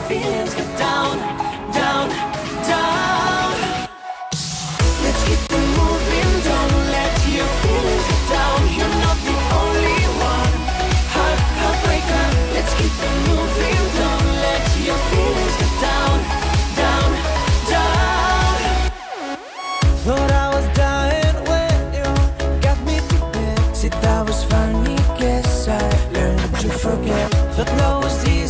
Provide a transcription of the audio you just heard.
feelings get down, down, down. Let's keep them moving, don't let your feelings get down. You're not the only one, heartbreaker. Let's keep them moving, don't let your feelings get down, down, down. Thought I was dying when you got me prepared. Said that was funny, guess I learned to forget. Thought love was the